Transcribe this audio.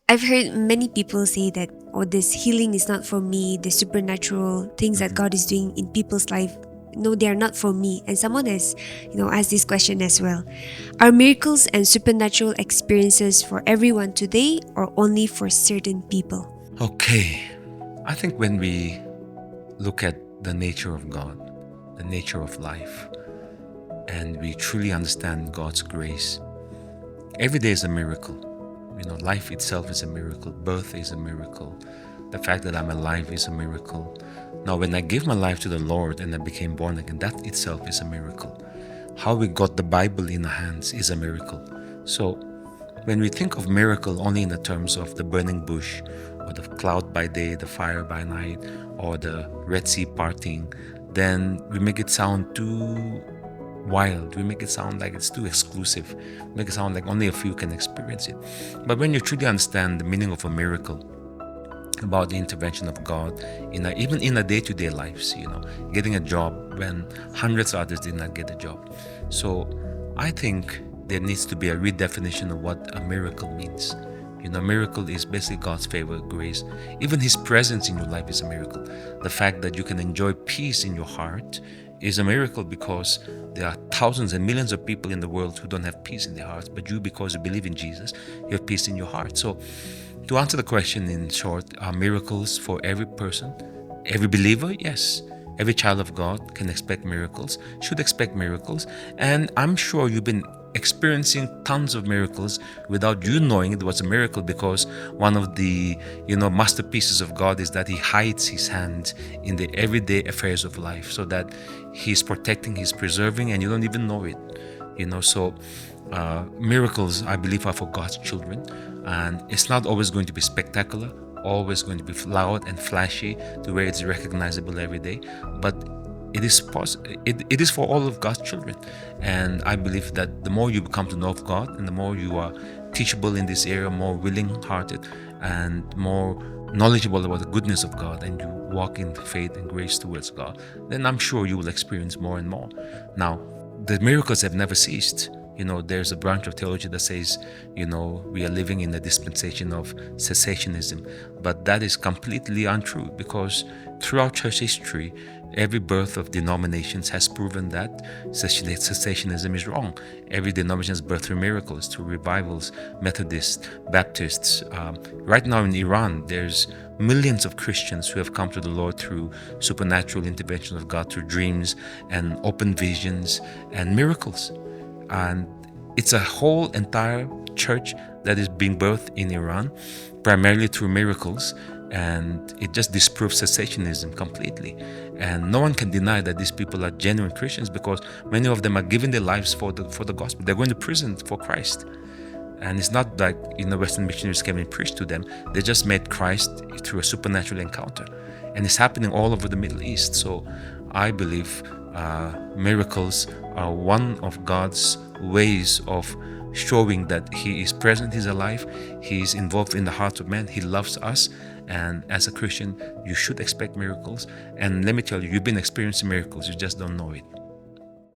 I've heard many people say that, oh, this healing is not for me, the supernatural things that God is doing in people's life, no, they are not for me. And someone has, asked this question as well. Are miracles and supernatural experiences for everyone today or only for certain people? Okay, I think when we look at the nature of God, the nature of life, and we truly understand God's grace, every day is a miracle. Life itself is a miracle. Birth is a miracle. The fact that I'm alive is a miracle. Now, when I gave my life to the Lord and I became born again, that itself is a miracle. How we got the Bible in our hands is a miracle. So, when we think of miracle only in the terms of the burning bush, or the cloud by day, the fire by night, or the Red Sea parting, then we make it sound too wild. We make it sound like it's too exclusive. We make it sound like only a few can experience it. But when you truly understand the meaning of a miracle, about the intervention of God even in a day-to-day lives, getting a job when hundreds of others did not get a job. So I think there needs to be a redefinition of what a miracle means. Miracle is basically God's favor, grace. Even His presence in your life is a miracle. The fact that you can enjoy peace in your heart is a miracle, because there are thousands and millions of people in the world who don't have peace in their hearts. But you, because you believe in Jesus, you have peace in your heart. So to answer the question in short, are miracles for every person? Every believer? Yes. Every child of God can expect miracles, should expect miracles. And I'm sure you've been experiencing tons of miracles without you knowing it was a miracle, because one of the masterpieces of God is that He hides His hand in the everyday affairs of life, so that He's protecting, He's preserving, and you don't even know it. So miracles, I believe, are for God's children, and it's not always going to be spectacular, always going to be loud and flashy to where it's recognizable every day, but it is for all of God's children. And I believe that the more you come to know of God, and the more you are teachable in this area, more willing-hearted and more knowledgeable about the goodness of God, and you walk in faith and grace towards God, then I'm sure you will experience more and more. Now, the miracles have never ceased. There's a branch of theology that says, we are living in a dispensation of cessationism. But that is completely untrue, because throughout church history, every birth of denominations has proven that cessationism is wrong. Every denomination is birthed through miracles, through revivals, Methodists, Baptists. Right now in Iran, there's millions of Christians who have come to the Lord through supernatural intervention of God, through dreams and open visions and miracles. And it's a whole entire church that is being birthed in Iran, primarily through miracles, and it just disproves cessationism completely. And no one can deny that these people are genuine Christians, because many of them are giving their lives for the gospel. They're going to prison for Christ. And it's not like Western missionaries came and preached to them. They just met Christ through a supernatural encounter. And it's happening all over the Middle East. So I believe miracles are one of God's ways of showing that He is present, He's alive, He is involved in the hearts of men, He loves us. And as a Christian, you should expect miracles. And let me tell you, you've been experiencing miracles, you just don't know it.